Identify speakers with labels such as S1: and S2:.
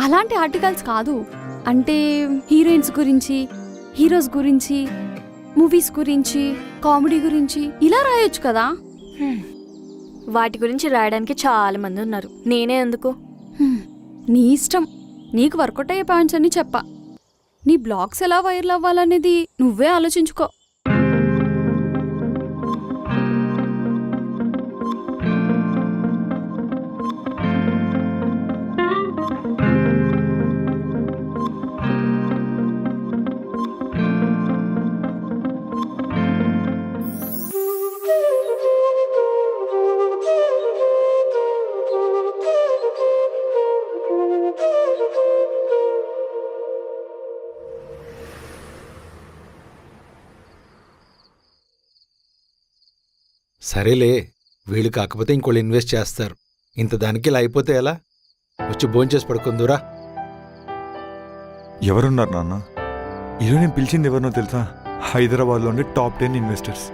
S1: అలాంటి ఆర్టికల్స్ కాదు, అంటే హీరోయిన్స్ గురించి, హీరోస్ గురించి, మూవీస్ గురించి, కామెడీ గురించి ఇలా రాయొచ్చు కదా.
S2: వాటి గురించి రాయడానికి చాలా మంది ఉన్నారు, నేనే ఎందుకు?
S1: నీ ఇష్టం, నీకు వర్కౌట్ అయ్యే పాయింట్స్ అని చెప్పా. నీ బ్లాగ్స్ ఎలా వైరల్ అవ్వాలనేది నువ్వే ఆలోచించుకో.
S3: సరేలే, వీళ్ళు కాకపోతే ఇంకోళ్ళు ఇన్వెస్ట్ చేస్తారు. ఇంత దానికి ఇలా అయిపోతే ఎలా? వచ్చి భోంచేసి పడుకుందురా.
S4: ఎవరున్నారు నాన్న? ఈరోజు నేను పిలిచింది ఎవరినో తెలుసా? హైదరాబాద్లో ఉండే టాప్ 10 ఇన్వెస్టర్స్.